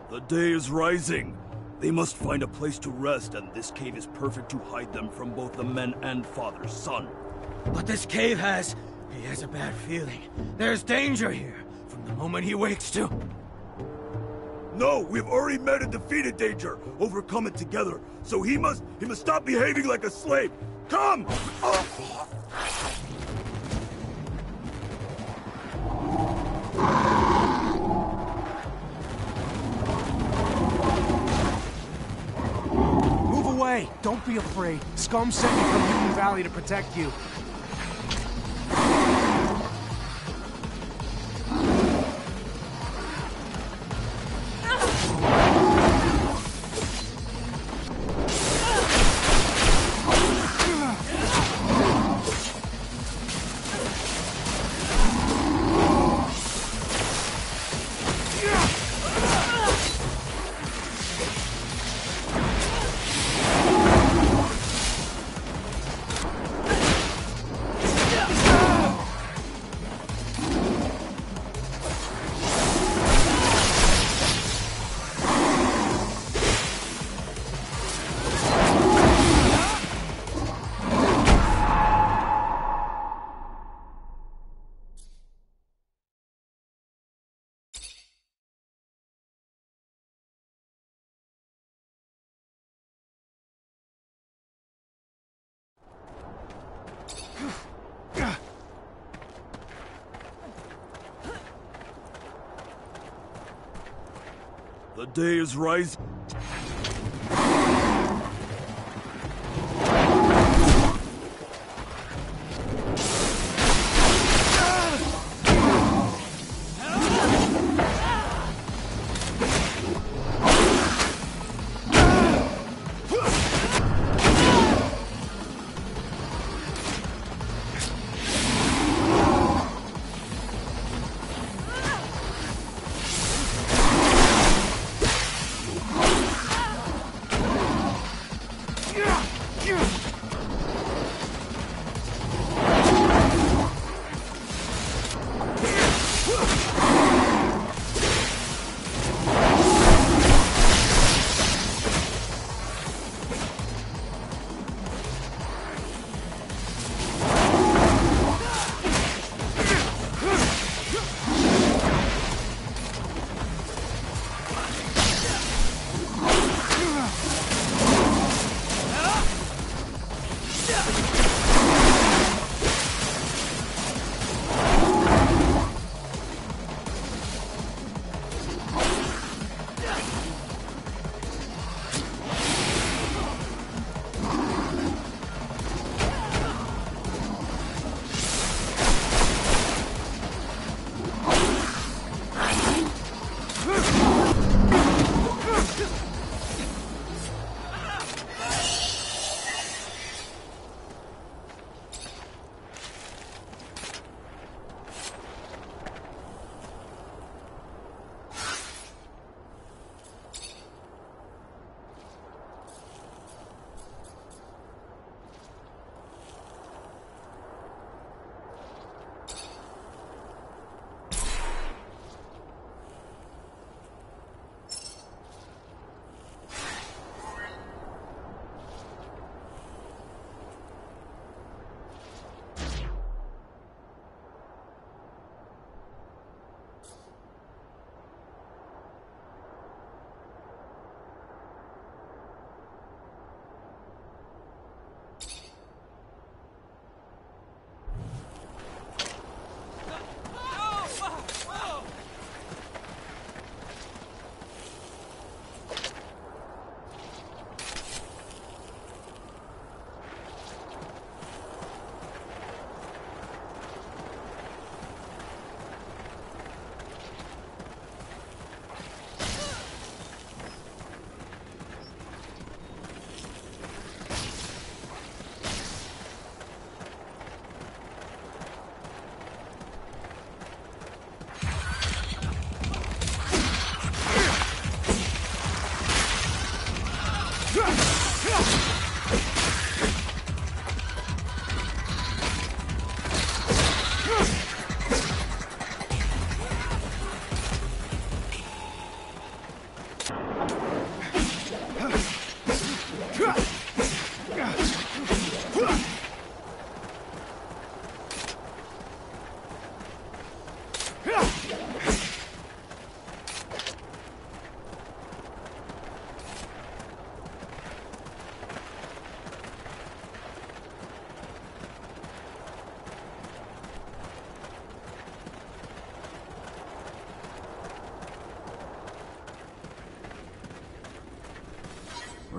The day is rising. They must find a place to rest, and this cave is perfect to hide them from both the men and father's son. But this cave has... he has a bad feeling. There's danger here, from the moment he wakes to... No, we've already met and defeated danger, overcome it together. So he must stop behaving like a slave. Come! Move away! Don't be afraid. Scum sent me from Hidden Valley to protect you. The day is rising.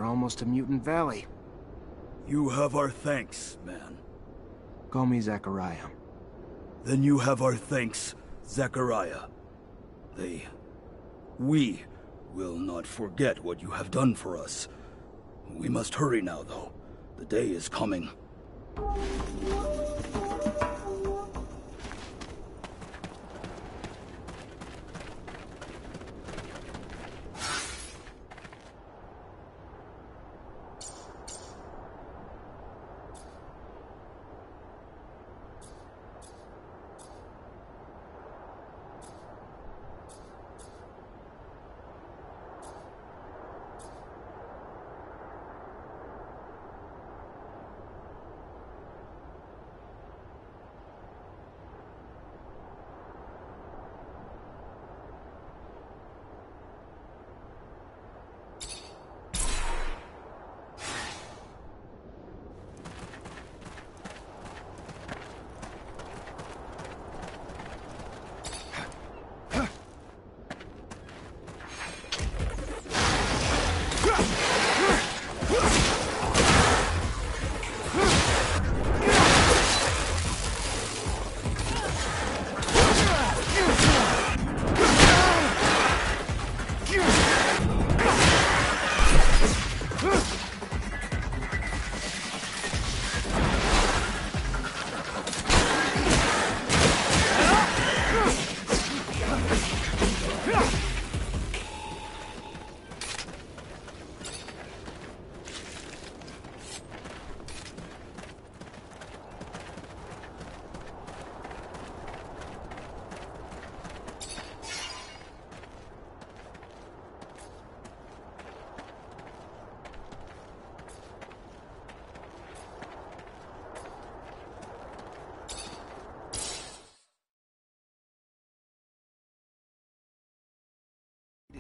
We're almost to Mutant Valley. You have our thanks, man. Call me Zachariah. Then you have our thanks, Zachariah. We will not forget what you have done for us. We must hurry now, though. The day is coming.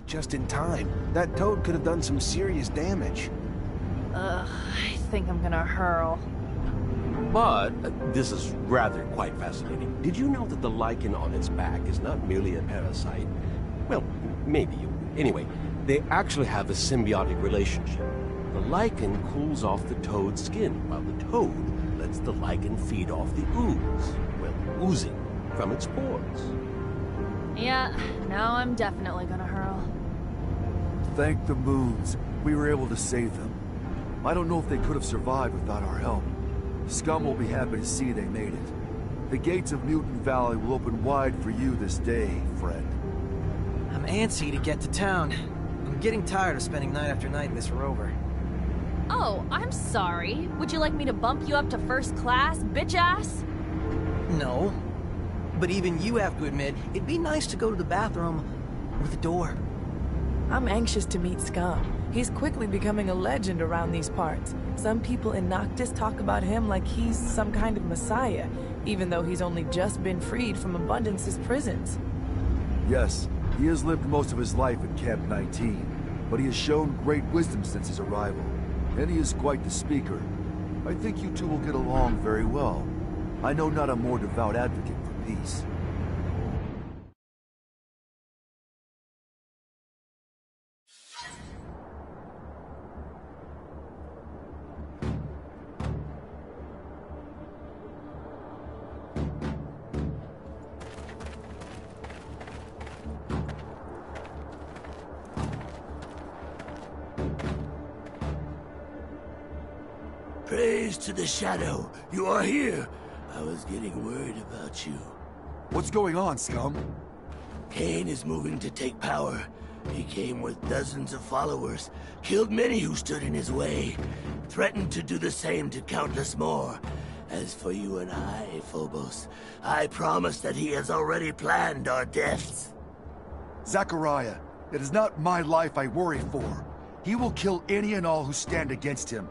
Just in time. That toad could have done some serious damage. Ugh, I think I'm gonna hurl. But this is rather quite fascinating. Did you know that the lichen on its back is not merely a parasite? Well, maybe you... Anyway, they actually have a symbiotic relationship. The lichen cools off the toad's skin, while the toad lets the lichen feed off the ooze. Well, oozing from its pores. Yeah, now I'm definitely gonna hurl. Thank the moons. We were able to save them. I don't know if they could have survived without our help. Scum will be happy to see they made it. The gates of Mutant Valley will open wide for you this day, friend. I'm antsy to get to town. I'm getting tired of spending night after night in this rover. Oh, I'm sorry. Would you like me to bump you up to first class, bitch ass? No. But even you have to admit, it'd be nice to go to the bathroom with a door. I'm anxious to meet Scum. He's quickly becoming a legend around these parts. Some people in Noctis talk about him like he's some kind of messiah, even though he's only just been freed from Abundance's prisons. Yes, he has lived most of his life at Camp 19, but he has shown great wisdom since his arrival, and he is quite the speaker. I think you two will get along very well. I know not a more devout advocate for peace. Praise to the Shadow. You are here. I was getting worried about you. What's going on, Scum? Kane is moving to take power. He came with dozens of followers, killed many who stood in his way, threatened to do the same to countless more. As for you and I, Phobos, I promise that he has already planned our deaths. Zachariah, it is not my life I worry for. He will kill any and all who stand against him.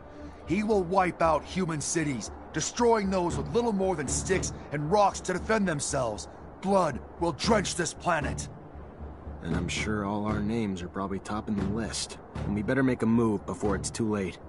He will wipe out human cities, destroying those with little more than sticks and rocks to defend themselves. Blood will drench this planet. And I'm sure all our names are probably topping the list. And we better make a move before it's too late.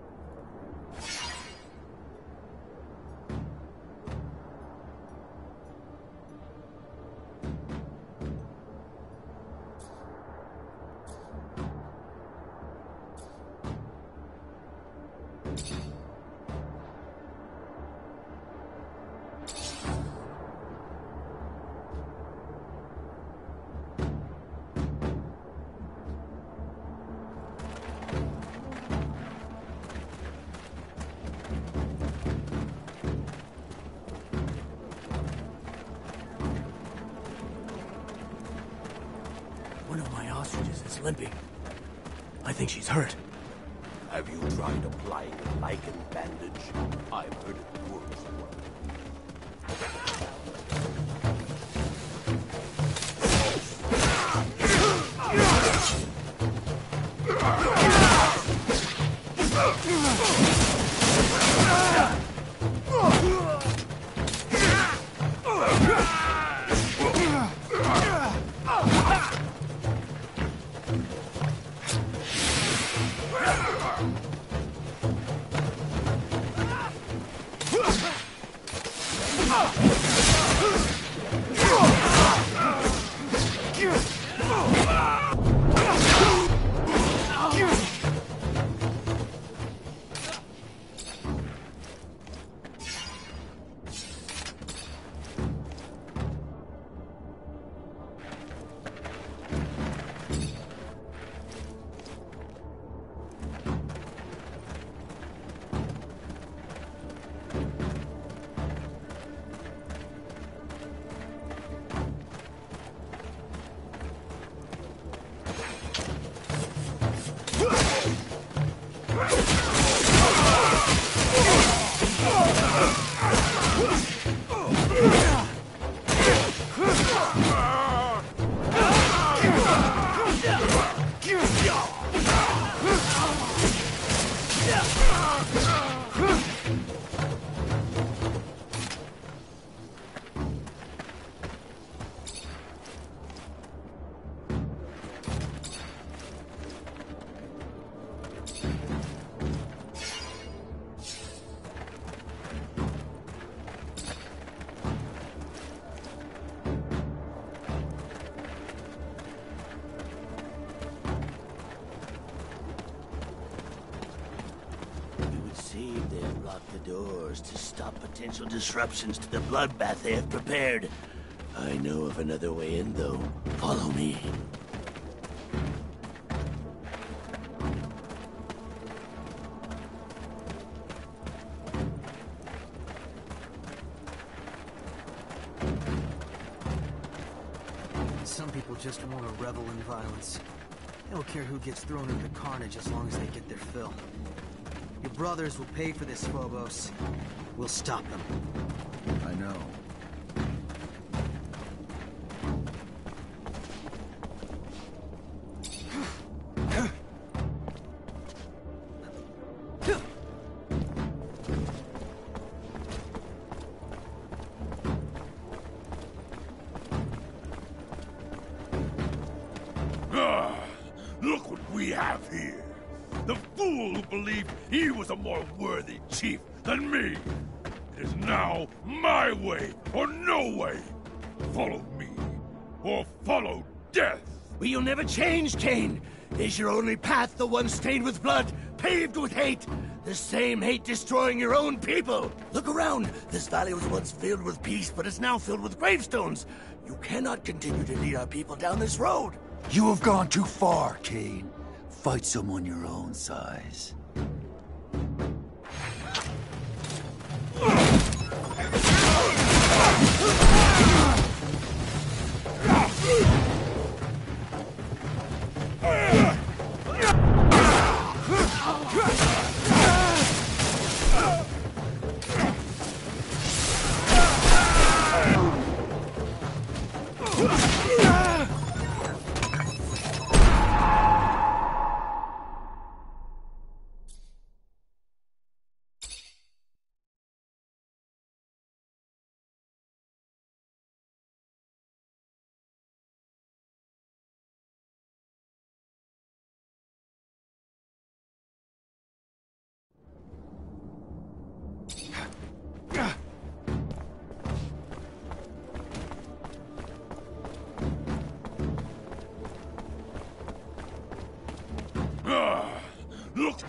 One of my ostriches is limping. I think she's hurt. Have you tried applying a lichen bandage? I've heard it works well. They have locked the doors to stop potential disruptions to the bloodbath they have prepared. I know of another way in, though. Follow me. Some people just want to revel in violence. They don't care who gets thrown into the carnage as long as they get their fill. Your brothers will pay for this, Phobos. We'll stop them. I know. Look what we have here. The fool who believed he was a more worthy chief than me. It is now my way or no way. Follow me, or follow death. But you'll never change, Cain. Is your only path the one stained with blood, paved with hate? The same hate destroying your own people. Look around. This valley was once filled with peace, but it's now filled with gravestones. You cannot continue to lead our people down this road. You have gone too far, Cain. Fight someone your own size. Look!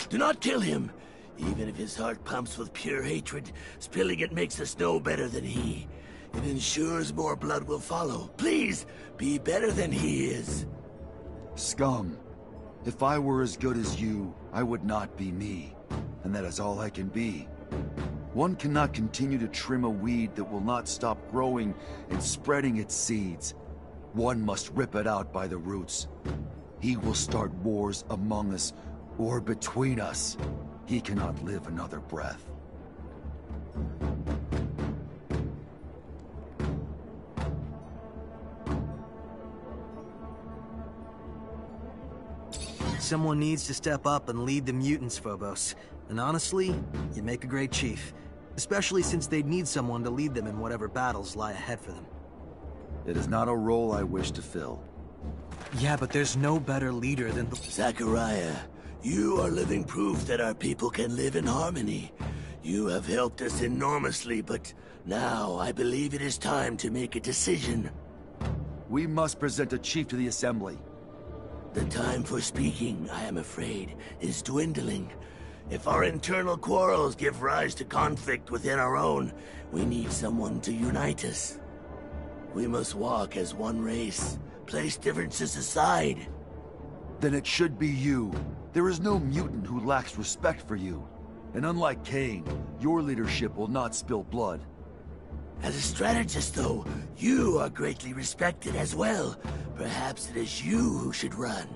Do not kill him. Even if his heart pumps with pure hatred, spilling it makes us no better than he. It ensures more blood will follow. Please, be better than he is. Scum. If I were as good as you, I would not be me. And that is all I can be. One cannot continue to trim a weed that will not stop growing and spreading its seeds. One must rip it out by the roots. He will start wars among us, or between us. He cannot live another breath. Someone needs to step up and lead the mutants, Phobos. And honestly, you make a great chief. Especially since they'd need someone to lead them in whatever battles lie ahead for them. It is not a role I wish to fill. Yeah, but there's no better leader than the... Zachariah, you are living proof that our people can live in harmony. You have helped us enormously, but now I believe it is time to make a decision. We must present a chief to the Assembly. The time for speaking, I am afraid, is dwindling. If our internal quarrels give rise to conflict within our own, we need someone to unite us. We must walk as one race, place differences aside. Then it should be you. There is no mutant who lacks respect for you. And unlike Cain, your leadership will not spill blood. As a strategist, though, you are greatly respected as well. Perhaps it is you who should run.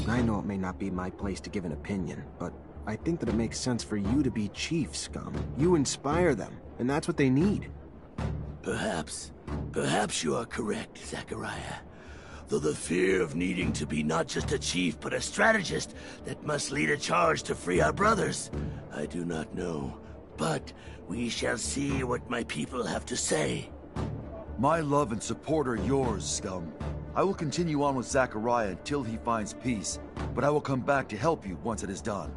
I know it may not be my place to give an opinion, but I think that it makes sense for you to be chief, Scum. You inspire them, and that's what they need. Perhaps you are correct, Zachariah. Though the fear of needing to be not just a chief, but a strategist that must lead a charge to free our brothers, I do not know. But we shall see what my people have to say. My love and support are yours, Scum. I will continue on with Zachariah until he finds peace, but I will come back to help you once it is done.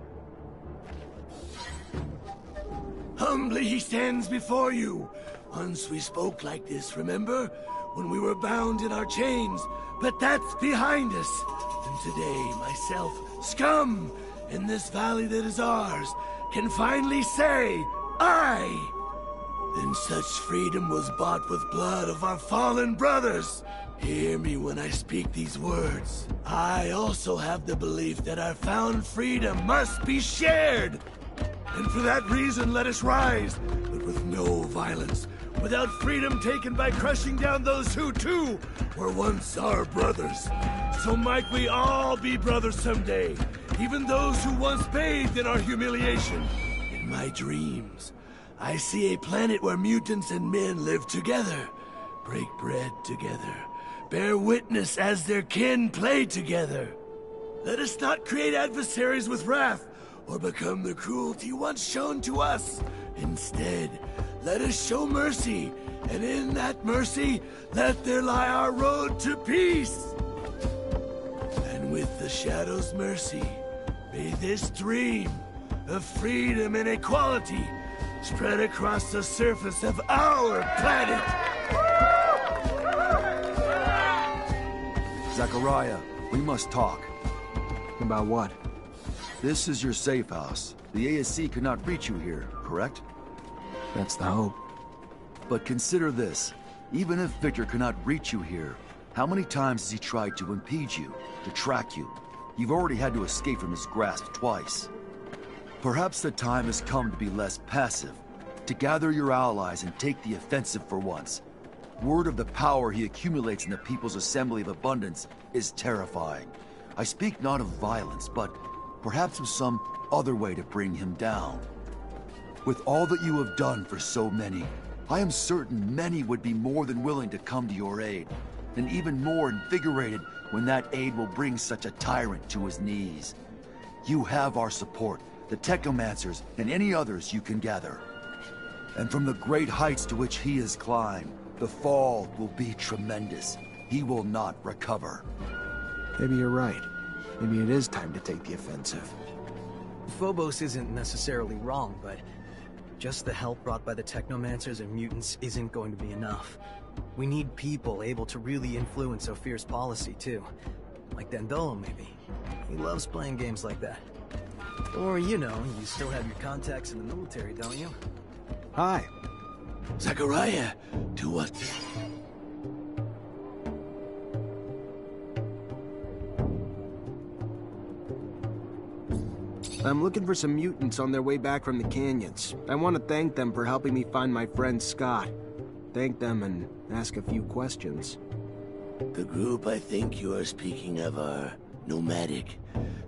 Humbly he stands before you. Once we spoke like this, remember? When we were bound in our chains, but that's behind us. And today, myself, Scum, in this valley that is ours, can finally say, I! Then such freedom was bought with blood of our fallen brothers. Hear me when I speak these words. I also have the belief that our found freedom must be shared. And for that reason, let us rise, but with no violence, without freedom taken by crushing down those who, too, were once our brothers. So might we all be brothers someday, even those who once bathed in our humiliation. In my dreams, I see a planet where mutants and men live together, break bread together, bear witness as their kin play together. Let us not create adversaries with wrath, or become the cruelty once shown to us. Instead, let us show mercy, and in that mercy, let there lie our road to peace. And with the Shadow's mercy, may this dream of freedom and equality spread across the surface of our planet. Zachariah, we must talk. About what? This is your safe house. The ASC cannot reach you here, correct? That's the hope. But consider this. Even if Victor cannot reach you here, how many times has he tried to impede you, to track you? You've already had to escape from his grasp twice. Perhaps the time has come to be less passive, to gather your allies and take the offensive for once. Word of the power he accumulates in the People's Assembly of Abundance is terrifying. I speak not of violence, but perhaps of some other way to bring him down. With all that you have done for so many, I am certain many would be more than willing to come to your aid, and even more invigorated when that aid will bring such a tyrant to his knees. You have our support, the Technomancers, and any others you can gather. And from the great heights to which he has climbed, the fall will be tremendous. He will not recover. Maybe you're right. Maybe it is time to take the offensive. Phobos isn't necessarily wrong, but just the help brought by the Technomancers and mutants isn't going to be enough. We need people able to really influence Ophir's policy, too. Like Dandolo, maybe. He loves playing games like that. Or, you know, you still have your contacts in the military, don't you? Hi. Zachariah, to what? I'm looking for some mutants on their way back from the canyons. I want to thank them for helping me find my friend Scott. Thank them and ask a few questions. The group I think you are speaking of are nomadic.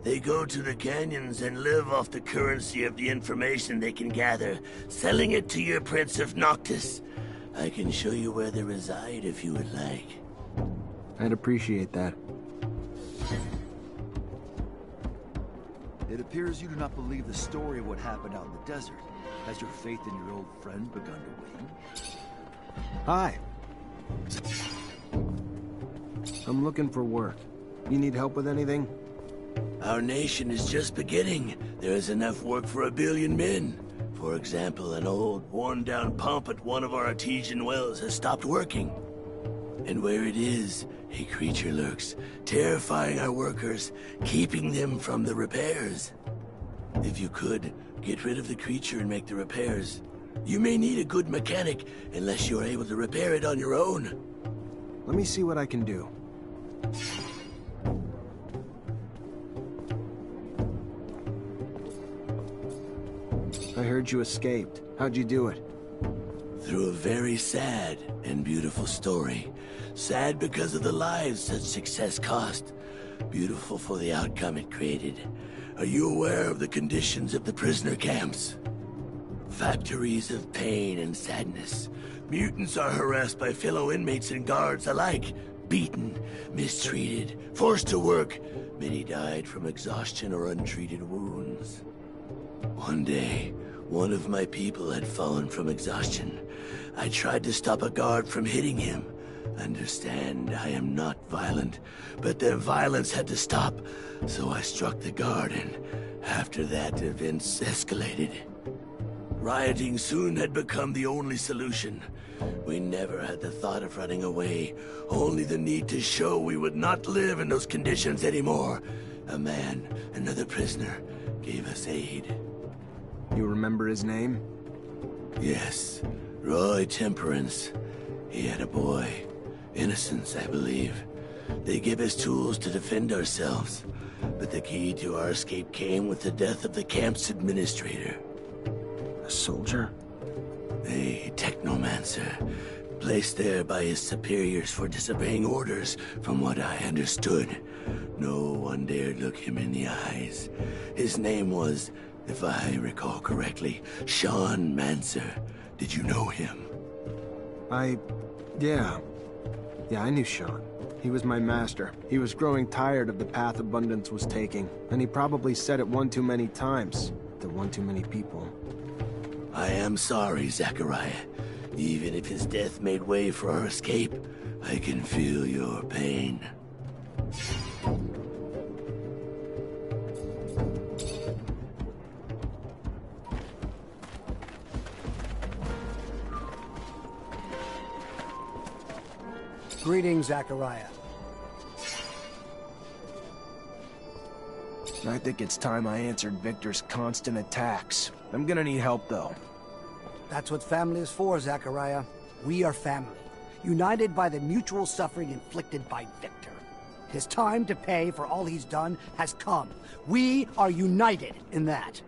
They go to the canyons and live off the currency of the information they can gather, selling it to your Prince of Noctis. I can show you where they reside if you would like. I'd appreciate that. It appears you do not believe the story of what happened out in the desert. Has your faith in your old friend begun to wane? Hi. I'm looking for work. You need help with anything? Our nation is just beginning. There is enough work for 1 billion men. For example, an old, worn-down pump at one of our artesian wells has stopped working. And where it is, a creature lurks, terrifying our workers, keeping them from the repairs. If you could, get rid of the creature and make the repairs. You may need a good mechanic, unless you are able to repair it on your own. Let me see what I can do. I heard you escaped. How'd you do it? Through a very sad and beautiful story. Sad because of the lives such success cost. Beautiful for the outcome it created. Are you aware of the conditions of the prisoner camps? Factories of pain and sadness. Mutants are harassed by fellow inmates and guards alike. Beaten, mistreated, forced to work. Many died from exhaustion or untreated wounds. One day, one of my people had fallen from exhaustion. I tried to stop a guard from hitting him. Understand, I am not violent, but their violence had to stop, so I struck the guard, and after that, events escalated. Rioting soon had become the only solution. We never had the thought of running away, only the need to show we would not live in those conditions anymore. A man, another prisoner, gave us aid. You remember his name? Yes, Roy Temperance. He had a boy. Innocence, I believe. They gave us tools to defend ourselves, but the key to our escape came with the death of the camp's administrator. A soldier? A Technomancer, placed there by his superiors for disobeying orders, from what I understood. No one dared look him in the eyes. His name was, if I recall correctly, Sean Mancer. Did you know him? Yeah, I knew Sean. He was my master. He was growing tired of the path Abundance was taking, and he probably said it one too many times to one too many people. I am sorry, Zachariah. Even if his death made way for our escape, I can feel your pain. Greetings, Zachariah. I think it's time I answered Victor's constant attacks. I'm gonna need help, though. That's what family is for, Zachariah. We are family, united by the mutual suffering inflicted by Victor. His time to pay for all he's done has come. We are united in that.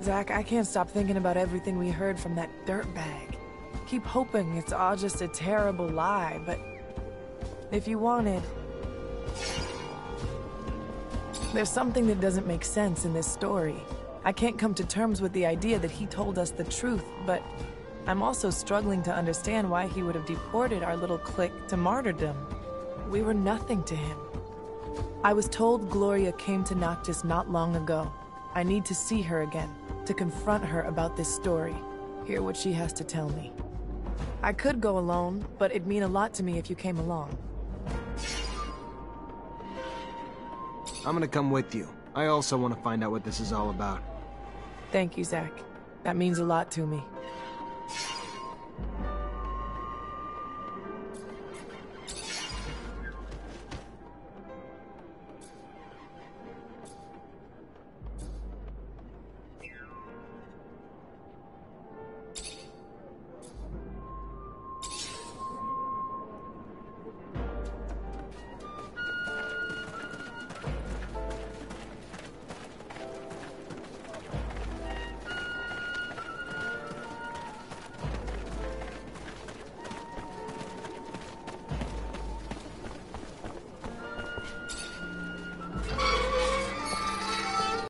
Zach, I can't stop thinking about everything we heard from that dirtbag. Keep hoping it's all just a terrible lie, but if you wanted... There's something that doesn't make sense in this story. I can't come to terms with the idea that he told us the truth, but I'm also struggling to understand why he would have deported our little clique to martyrdom. We were nothing to him. I was told Gloria came to Noctis not long ago. I need to see her again, to confront her about this story, hear what she has to tell me. I could go alone, but it'd mean a lot to me if you came along. I'm gonna come with you. I also want to find out what this is all about. Thank you, Zach. That means a lot to me.